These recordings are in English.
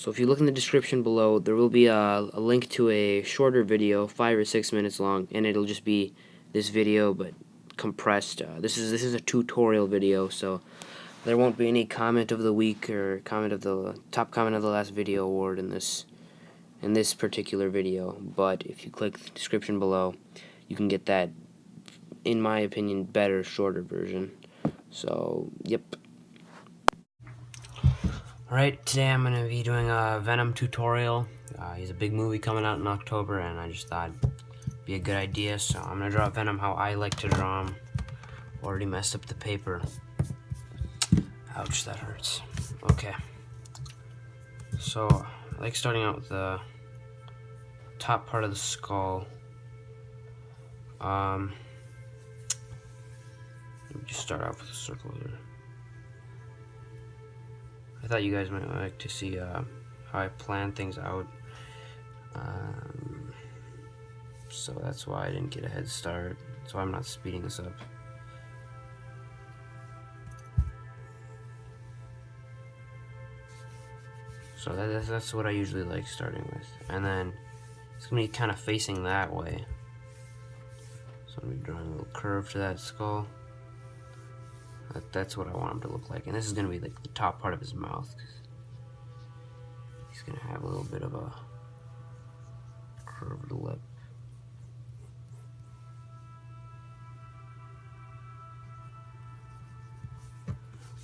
So if you look in the description below, there will be a link to a shorter video, 5 or 6 minutes long, and it'll just be this video but compressed. This is a tutorial video, so there won't be any comment of the week or comment of the top comment of the last video award in this particular video. But if you click the description below, you can get that, in my opinion, better, shorter version. So, yep. Alright, today I'm going to be doing a Venom tutorial. He's a big movie coming out in October, and I just thought it'd be a good idea, so I'm going to draw Venom how I like to draw him. Already messed up the paper. Ouch, that hurts. Okay. So, I like starting out with the top part of the skull. Let me just start off with a circle here. I thought you guys might like to see how I plan things out. So that's why I didn't get a head start. That's why I'm not speeding this up. So that's what I usually like starting with. And then it's going to be kind of facing that way. So I'm going to be drawing a little curve to that skull. That's what I want him to look like. And this is going to be like the top part of his mouth. He's going to have a little bit of a curved lip.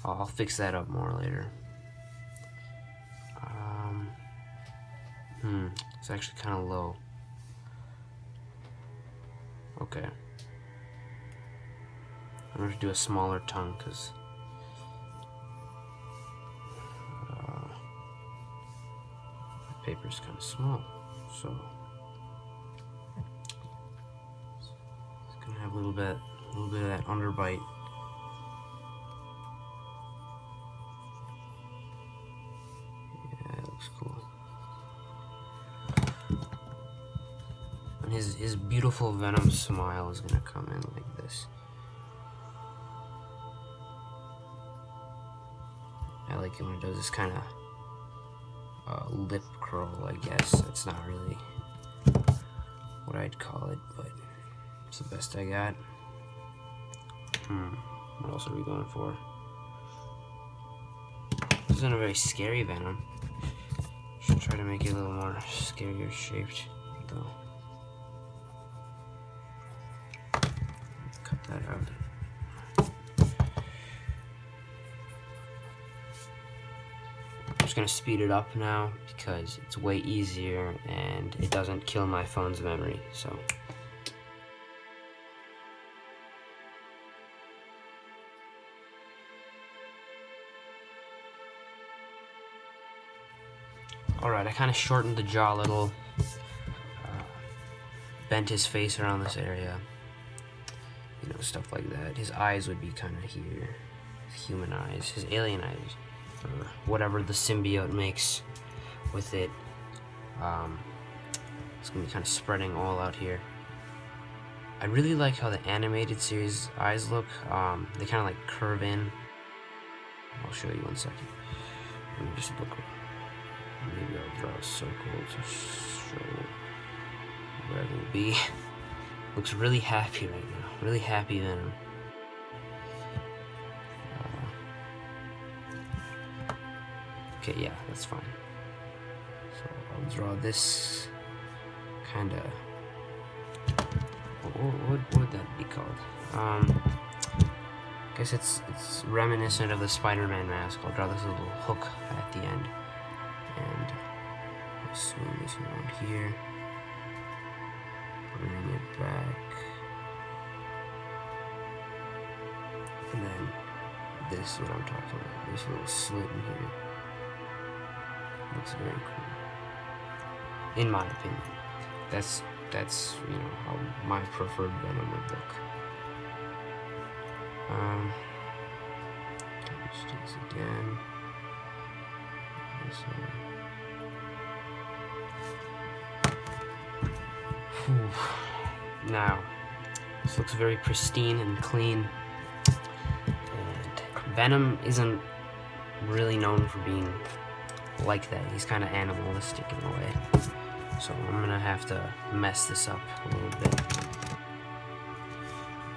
I'll fix that up more later. It's actually kind of low. Okay. I'm going to do a smaller tongue because the paper's kind of small, so it's going to have a little bit of that underbite. Yeah, it looks cool. And his beautiful Venom smile is going to come in like this. I like it when it does this kind of lip curl, I guess. It's not really what I'd call it, but it's the best I got. What else are we going for? This isn't a very scary Venom. Should try to make it a little more scarier shaped, though. Cut that out. I'm just gonna speed it up now because it's way easier and it doesn't kill my phone's memory. So alright, I kind of shortened the jaw a little, bent his face around this area, you know, stuff like that. His eyes would be kind of here, his human eyes, his alien eyes, or whatever the symbiote makes with it. It's gonna be kind of spreading all out here. I really like how the animated series eyes look. They kind of like curve in. I'll show you one second. Let me just look. Maybe I'll draw a circle to show where it will be. Looks really happy right now. Really happy Venom. Okay, yeah, that's fine. So I'll draw this kind of. What would that be called? I guess it's reminiscent of the Spider-Man mask. I'll draw this little hook at the end, and I'll swing this around here, bring it back, and then this is what I'm talking about. This little slit in here. Looks very cool, in my opinion. That's you know how my preferred Venom would look. Let's do this again. This one. Now, this looks very pristine and clean. And Venom isn't really known for being like that. He's kind of animalistic in a way. So I'm gonna have to mess this up a little bit.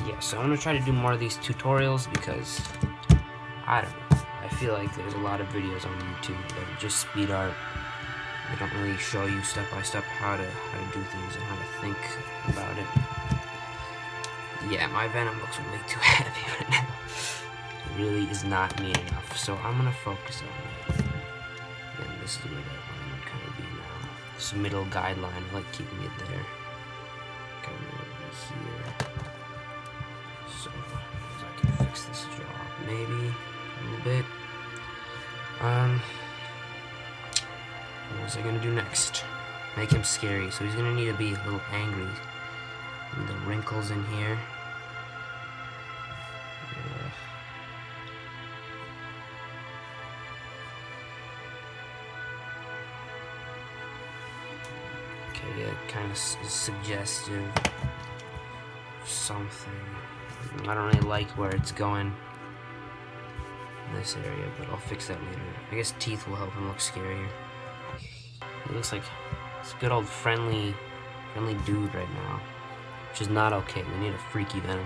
Yeah, so I'm gonna try to do more of these tutorials because, I don't know, I feel like there's a lot of videos on YouTube that are just speed art. They don't really show you step by step how to do things and how to think about it. Yeah, my Venom looks way too heavy right now. It really is not neat enough, so I'm gonna focus on it. And this is where that line would kind of be now. This middle guideline, I like keeping it there. Kind of here. So, I can fix this job, maybe a little bit. What was I gonna do next? Make him scary, so he's gonna need to be a little angry. And the wrinkles in here. Okay, yeah, kind of suggestive of something. I don't really like where it's going in this area, but I'll fix that later. I guess teeth will help him look scarier. It looks like it's a good old friendly dude right now, which is not okay. We need a freaky Venom.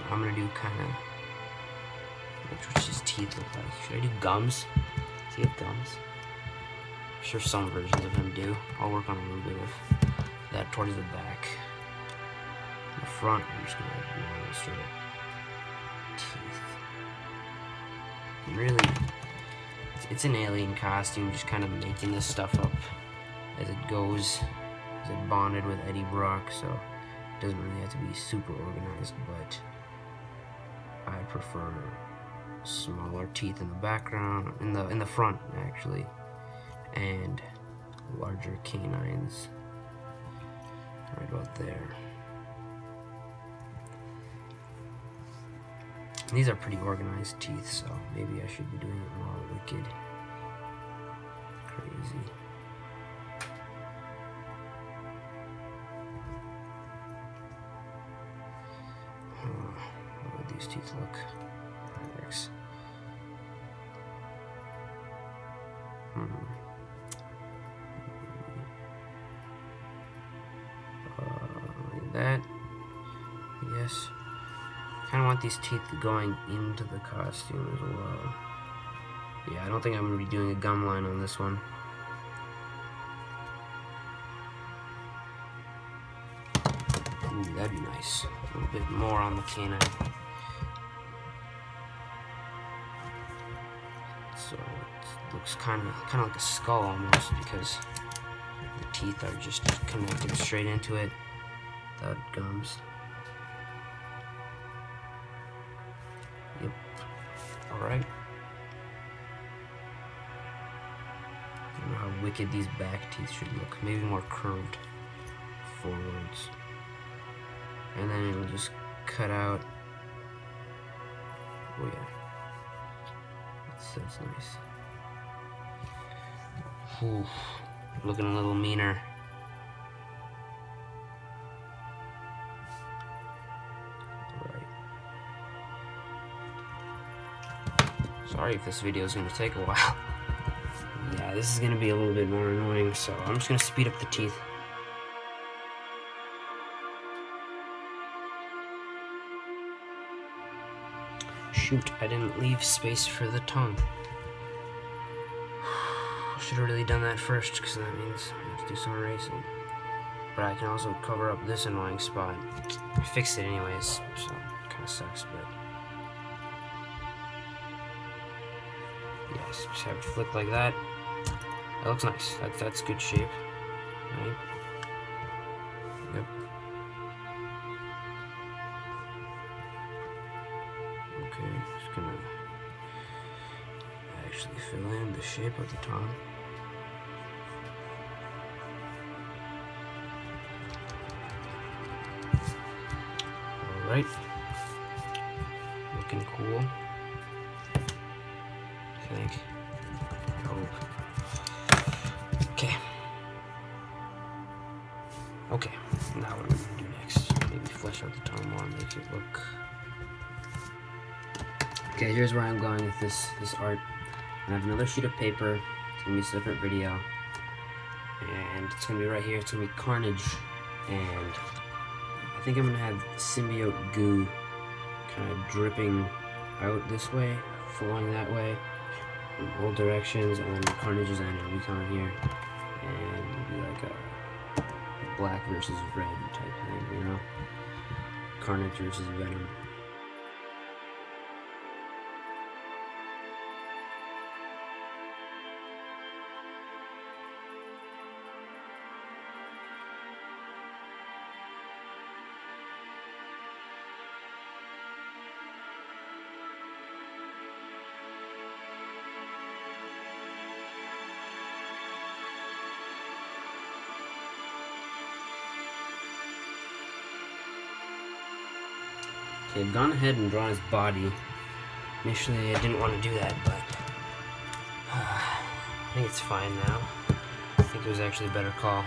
I'm gonna do kind of, what's his teeth look like? Should I do gums? Does he have gums? I'm sure some versions of him do. I'll work on a little bit of that towards the back. In the front, I'm just gonna do one straight up teeth. And really, it's an alien costume, just kind of making this stuff up as it goes. Is it bonded with Eddie Brock, so it doesn't really have to be super organized, but I prefer smaller teeth in the background, in the front actually, and larger canines right about there. These are pretty organized teeth, so maybe I should be doing it more wicked. Crazy. How would these teeth look? That works. Like that. Yes. Kind of want these teeth going into the costume as well. Yeah, I don't think I'm going to be doing a gum line on this one. Ooh, that'd be nice. A little bit more on the canine. So it looks kind of like a skull almost, because the teeth are just connected straight into it without gums. Yep. Alright. I don't know how wicked these back teeth should look. Maybe more curved forwards. And then it'll just cut out. Oh yeah. That's nice. Ooh, looking a little meaner. Sorry if this video is going to take a while. Yeah, this is going to be a little bit more annoying, so I'm just going to speed up the teeth. Shoot, I didn't leave space for the tongue. Should have really done that first, because that means I have to do some erasing. But I can also cover up this annoying spot. I fixed it anyways, so it kind of sucks, but... Yes, just have it flick like that. That looks nice. That's good shape. Right? Yep. Okay, just gonna actually fill in the shape of the tongue. Alright. Looking cool. I think. Oh. Okay. Okay. Now what am I gonna do next? Maybe flesh out the tongue more and make it look. Okay, here's where I'm going with this art. I have another sheet of paper. gonna be a separate video, and it's gonna be right here. It's gonna be Carnage, and I think I'm gonna have symbiote goo kind of dripping out this way, flowing that way, in all directions, and then Carnage's end will be coming here, and it'll be like a black versus red type thing, you know? Carnage versus Venom. Okay, I've gone ahead and drawn his body. Initially, I didn't want to do that, but I think it's fine now. I think it was actually a better call.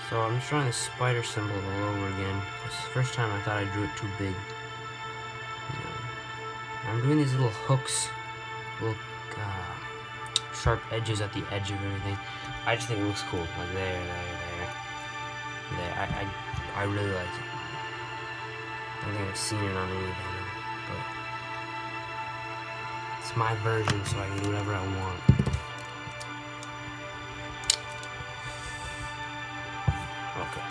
So I'm just drawing the spider symbol all over again. This first time I thought I drew it too big. I'm doing these little hooks, little sharp edges at the edge of everything. I just think it looks cool. Like there. I really like it. I don't think I've seen it on any Venom, but it's my version, so I can do whatever I want. Okay.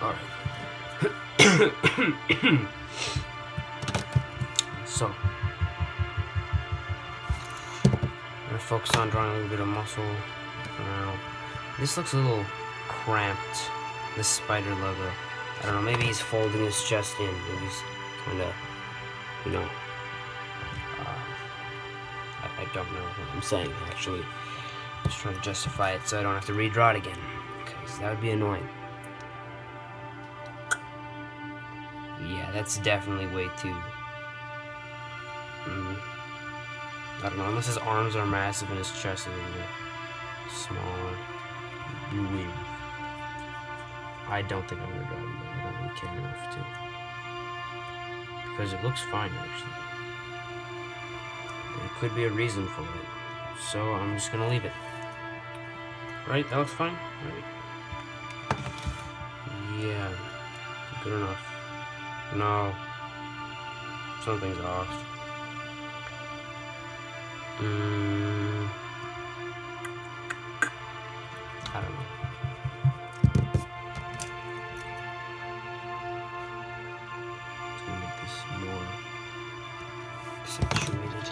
Alright. So, I'm gonna focus on drawing a little bit of muscle. Now, this looks a little cramped, this spider logo. I don't know, maybe he's folding his chest in. Maybe he's kind of, you know, I don't know what I'm saying, actually. I'm just trying to justify it so I don't have to redraw it again, because that would be annoying. Yeah, that's definitely way too... I don't know, unless his arms are massive and his chest is a little smaller. Weird. I don't think I'm gonna draw it. I don't really care enough to. Because it looks fine, actually. There could be a reason for it. So I'm just gonna leave it. Right? That looks fine? Right? Yeah. Good enough. No. Something's off. I don't know. Let's make this more accentuated.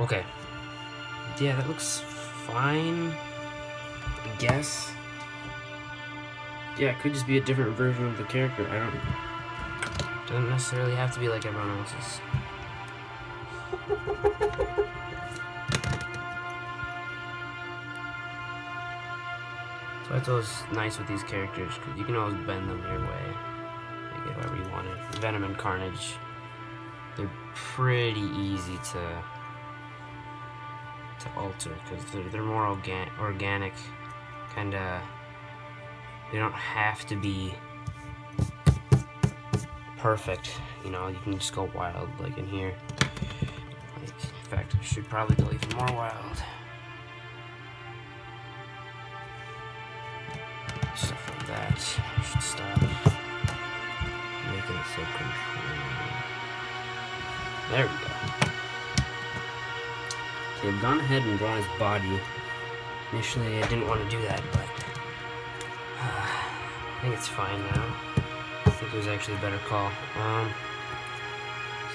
Okay. Yeah, that looks fine, I guess. Yeah, it could just be a different version of the character. I don't know. Doesn't necessarily have to be like everyone else's. So that's always nice with these characters, because you can always bend them your way. Make it however you want it. Venom and Carnage, they're pretty easy to alter, because they're more organic, kinda. They don't have to be perfect, you know, you can just go wild, like in here. Like, in fact, I should probably go even more wild. Stuff like that. I should stop making it so controlled. There we go. Okay, I've gone ahead and drawn his body. Initially, I didn't want to do that, but I think it's fine now. I think it was actually a better call.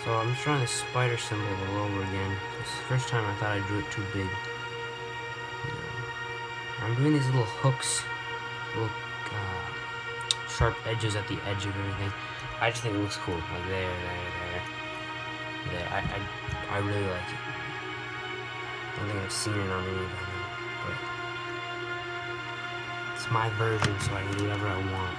So I'm just drawing the spider symbol all over again. This first time I thought I drew it too big. I'm doing these little hooks, little sharp edges at the edge of everything. I just think it looks cool. Like there. I really like it. I don't think I've seen it on any Venom, but it's my version, so I can do whatever I want.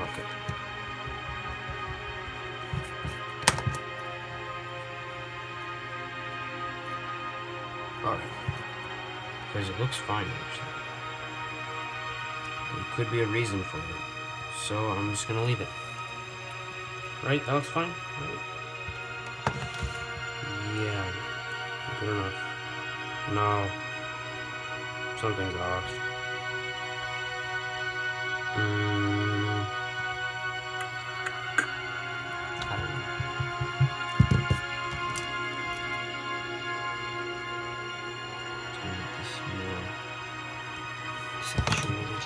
Okay. Alright. Because it looks fine, actually. There could be a reason for it. So I'm just gonna leave it. Right? That looks fine? Right. Yeah. Good enough. No. Something's off. I don't know. To make this more saturated.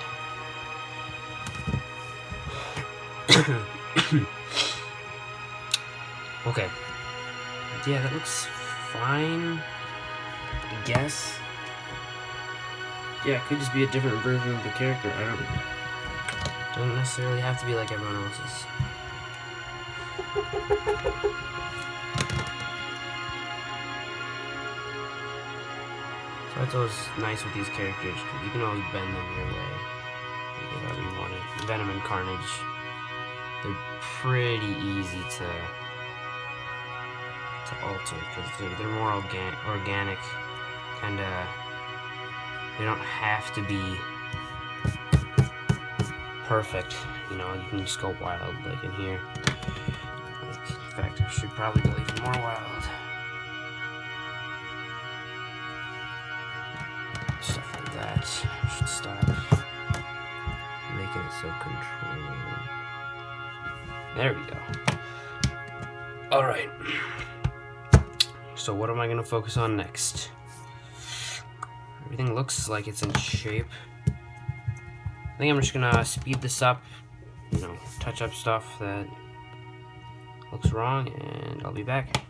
Okay. Yeah, that looks fine, I guess. Yeah, it could just be a different version of the character. I don't know. Doesn't necessarily have to be like everyone else's. So that's always nice with these characters, because you can always bend them your way. Make it however you want it. Venom and Carnage, they're pretty easy to alter, because they're more organic, and they don't have to be perfect. You know, you can just go wild, like in here. Like, in fact, I should probably go even more wild. Stuff like that. I should stop making it so controlled. There we go. Alright. So what am I going to focus on next? Everything looks like it's in shape. I think I'm just going to speed this up, you know, touch up stuff that looks wrong, and I'll be back.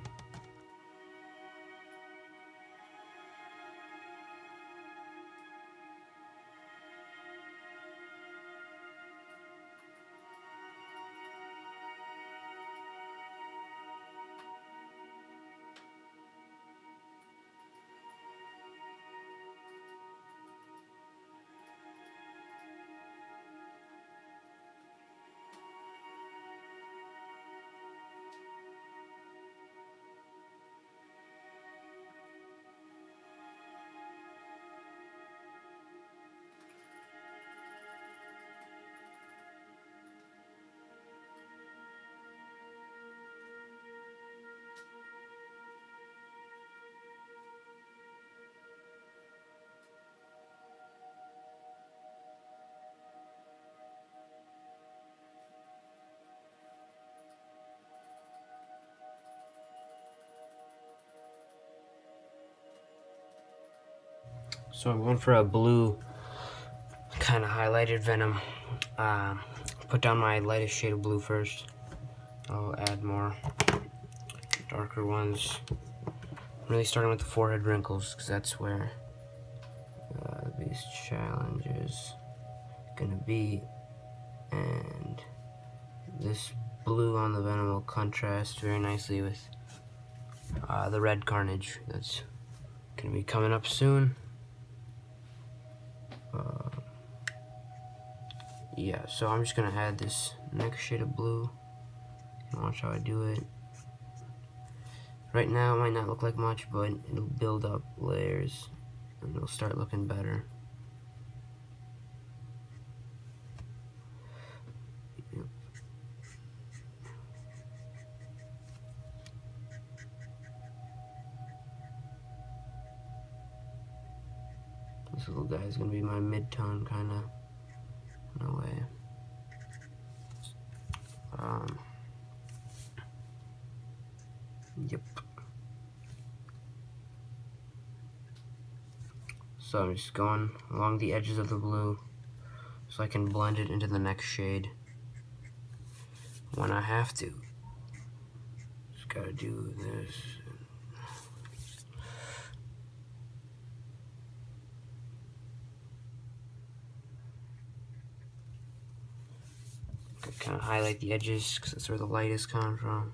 So I'm going for a blue, kind of highlighted Venom. Put down my lightest shade of blue first. I'll add more darker ones. I'm really starting with the forehead wrinkles, because that's where the biggest challenge is gonna be. And this blue on the Venom will contrast very nicely with the red Carnage that's gonna be coming up soon. Yeah, so I'm just gonna add this next shade of blue and watch how I do it. Right now it might not look like much, but it'll build up layers and it'll start looking better. Yep. This little guy is gonna be my mid-tone kinda, in a way. Yep. So I'm just going along the edges of the blue so I can blend it into the next shade when I have to. Just gotta do this. Kind of highlight the edges because that's where the light is coming from.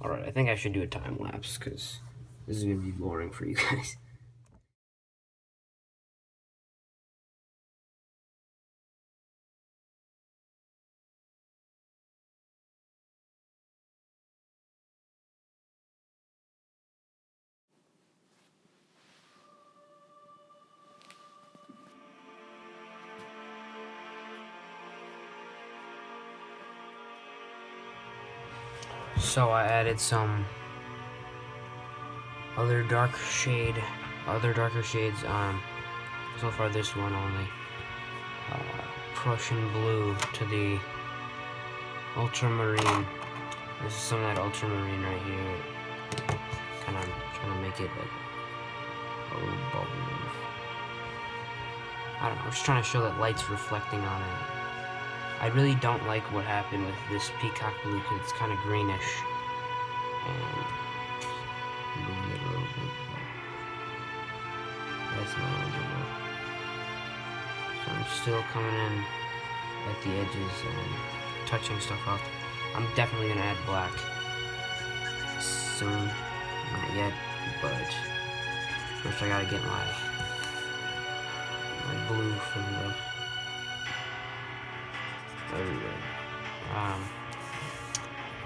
Alright, I think I should do a time lapse because this is going to be boring for you guys. So I added some other darker shades. So far this one only. Prussian blue to the ultramarine. This is some of that ultramarine right here. Kind of trying to make it like a little bubble. I don't know. I'm just trying to show that light's reflecting on it. I really don't like what happened with this peacock blue because it's kind of greenish. And I'm doing it a little bit. That's manageable. So I'm still coming in at the edges and touching stuff up. I'm definitely going to add black soon. Not yet, but first I got to get my blue from the... There we go.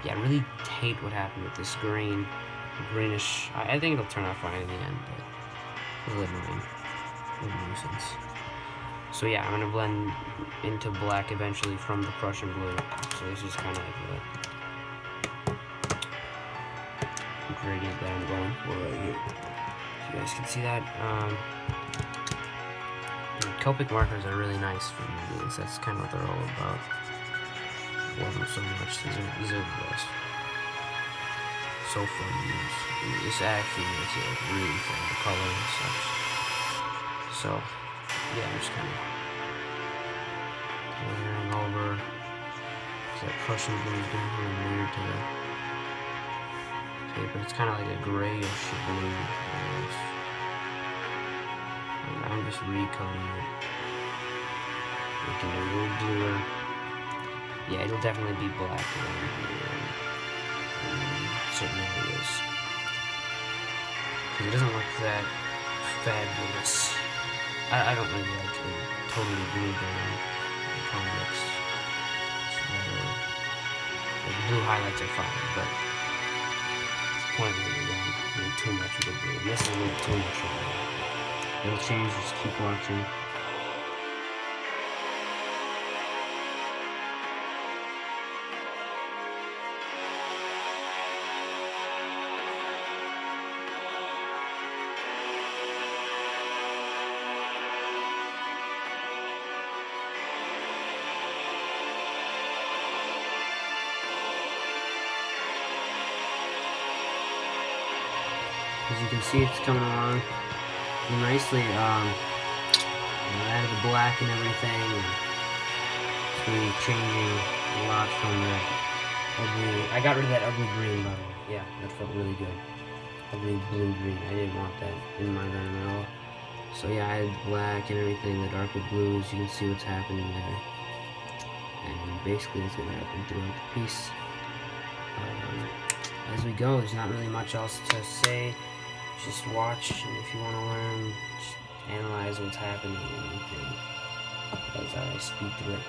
Yeah, I really hate what happened with this greenish. I think it'll turn out fine in the end, but it's a little annoying. A little nuisance. So yeah, I'm gonna blend into black eventually from the Prussian blue. So this is kind of like the gradient that I'm going for right here. So you guys can see that. Copic markers are really nice for movies. That's kind of what they're all about. Wasn't so much. These are the best. So fun to use. This actually makes it like really fun, the color and such. So yeah, I'm just kind of layering over. So that Prussian blue is definitely weird to the paper. It's kind of like a grayish blue almost. And I'm just recoloring it, making it a little bluer. Yeah, it'll definitely be black around here in certain areas. Because it doesn't look that fabulous. I don't really like a totally blue brown comics. The blue highlights are fine, but it's pointless when you're going too much of the blue. This is a little too much of it. It'll change, just keep watching. As you can see, it's coming along nicely. I added the black and everything. And it's really changing a lot from that ugly. I got rid of that ugly green, by the way. Yeah, that felt really good. Ugly blue-green. I didn't want that in my Venom at all. So yeah, I added black and everything, the darker blues. You can see what's happening there. And basically, it's going to happen throughout the piece. As we go, there's not really much else to say. Just watch, and if you want to learn, just analyze what's happening and everything as I speak through it.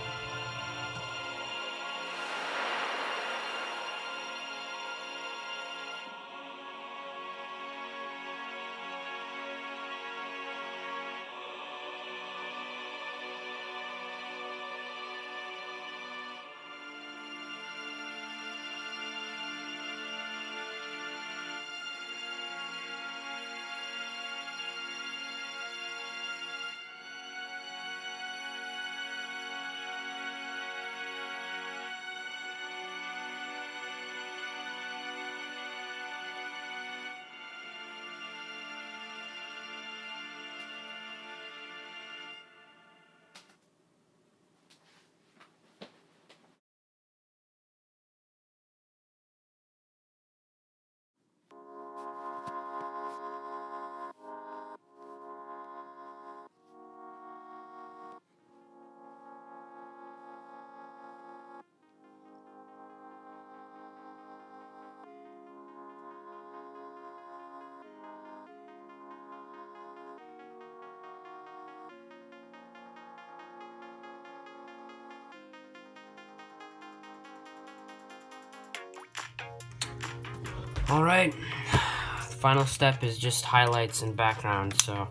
Alright, the final step is just highlights and background, so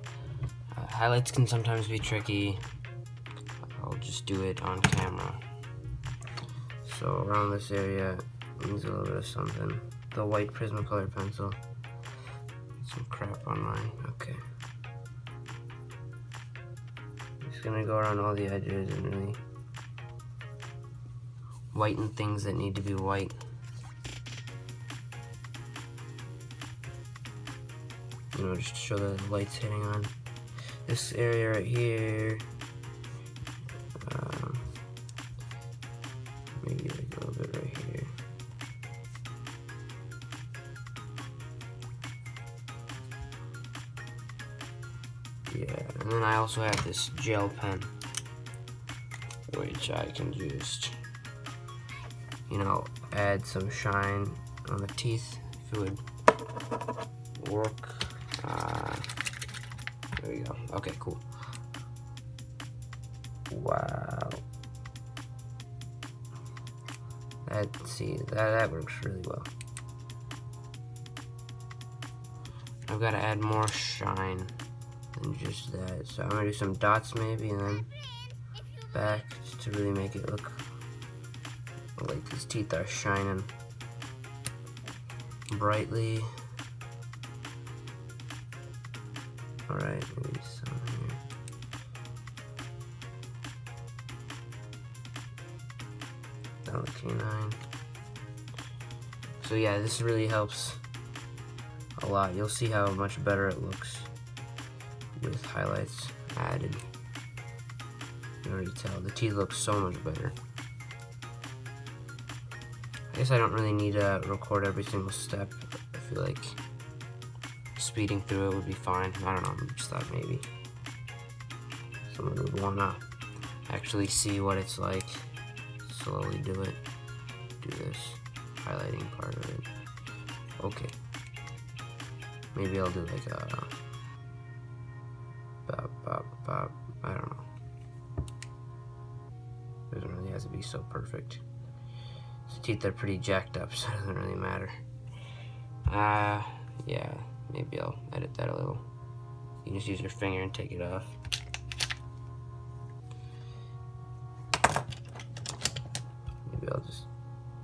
highlights can sometimes be tricky. I'll just do it on camera. So around this area needs a little bit of something. The white Prismacolor pencil. Some crap on mine. Okay. Just gonna go around all the edges and really whiten things that need to be white. You know, just to show that the light's hitting on this area right here. Maybe like a little bit right here. Yeah, and then I also have this gel pen, which I can just, you know, add some shine on the teeth if it would work. There we go. Okay, cool. Wow. That works really well. I've got to add more shine than just that. So I'm gonna do some dots maybe, and then back to really make it look like these teeth are shining brightly. Alright, maybe some here. Down the canine. So yeah, this really helps a lot. You'll see how much better it looks with highlights added. You can already tell the teeth look so much better. I guess I don't really need to record every single step. I feel like speeding through it would be fine. I don't know, I just thought maybe someone would want to actually see what it's like. Slowly do it. Do this highlighting part of it. Okay. Maybe I'll do like a bop, bop, bop. I don't know. Doesn't really have to be so perfect. His teeth are pretty jacked up, so it doesn't really matter. Yeah, maybe I'll edit that a little. You can just use your finger and take it off. Maybe I'll just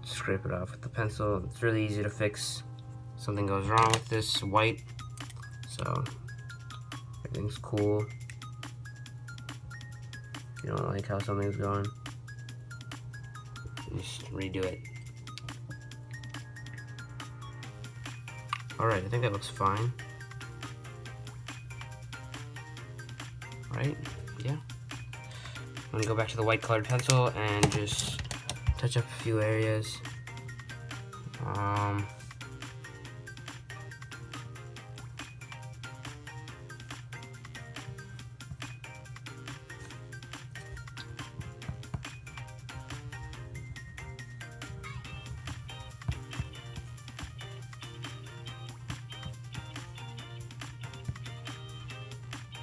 scrape it off with the pencil. It's really easy to fix. Something goes wrong with this white, so everything's cool. If you don't like how something's going, just redo it. Alright, I think that looks fine. Right? Yeah. I'm gonna go back to the white colored pencil and just touch up a few areas.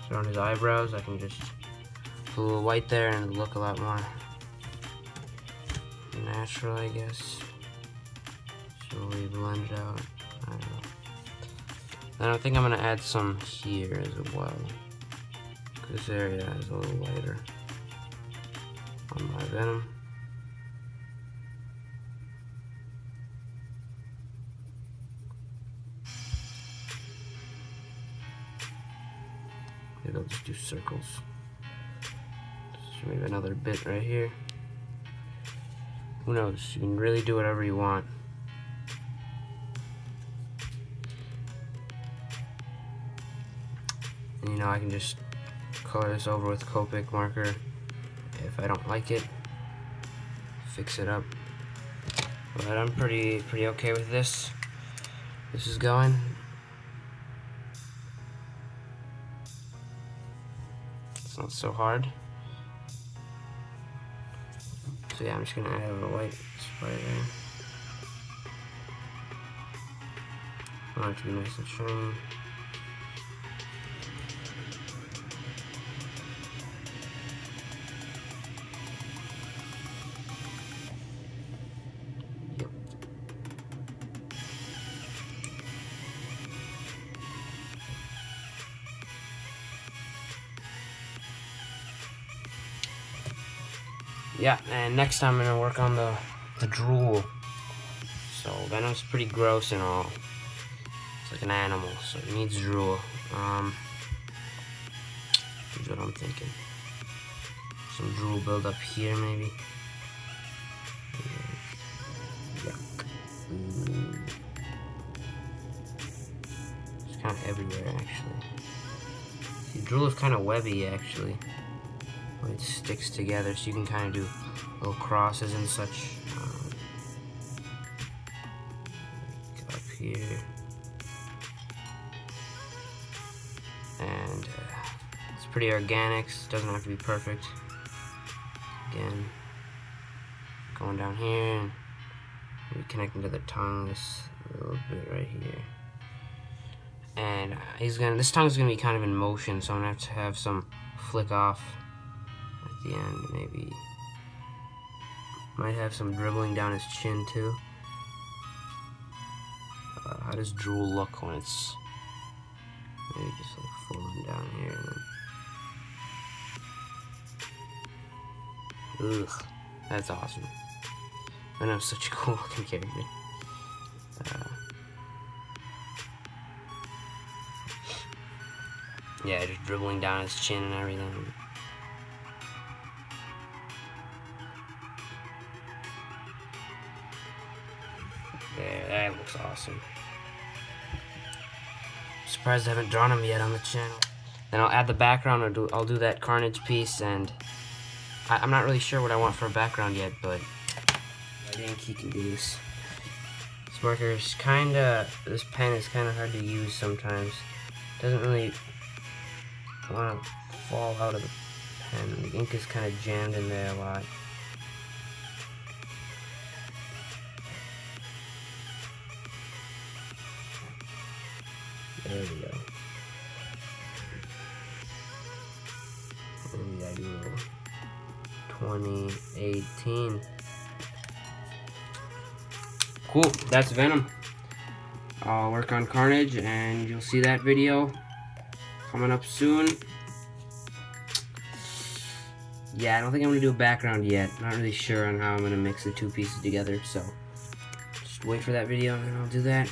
So on his eyebrows, I can just put a little white there and it'll look a lot more natural, I guess. Slowly blend out. I don't know. Then I think I'm gonna add some here as well. This area is a little lighter on my Venom. Maybe I'll just do circles. So maybe another bit right here. Who knows? You can really do whatever you want. And you know, I can just color this over with Copic marker if I don't like it. Fix it up. But I'm pretty okay with this. This is going. It's not so hard. So yeah, I'm just gonna add a little white spray there. I want it to be nice and shiny. Yep. yeah, and next time I'm gonna work on the drool. So Venom's pretty gross and all. It's like an animal, so it needs drool. Here's what I'm thinking. Some drool build up here, maybe. Yuck. It's kind of everywhere, actually. See, drool is kind of webby, actually. When it sticks together, so you can kind of do little crosses and such. Like up here. And it's pretty organic, doesn't have to be perfect. Again, going down here and maybe connecting to the tongue this little bit right here. And this tongue's gonna be kind of in motion, so I'm gonna have to have some flick off at the end, maybe. Might have some dribbling down his chin too. How does drool look when it's maybe just like falling down here and then... Ugh, that's awesome. Venom's such a cool looking character. Yeah, just dribbling down his chin and everything. There, that looks awesome. Surprised I haven't drawn him yet on the channel. Then I'll add the background, I'll do that Carnage piece, and I'm not really sure what I want for a background yet, but I think he can do this. This marker's this pen is kinda hard to use sometimes. Doesn't really want to fall out of the pen. The ink is kind of jammed in there a lot. There we go. Maybe I do 2018. Cool, that's Venom. I'll work on Carnage and you'll see that video coming up soon. Yeah, I don't think I'm gonna do a background yet. Not really sure on how I'm gonna mix the two pieces together, so just wait for that video and then I'll do that.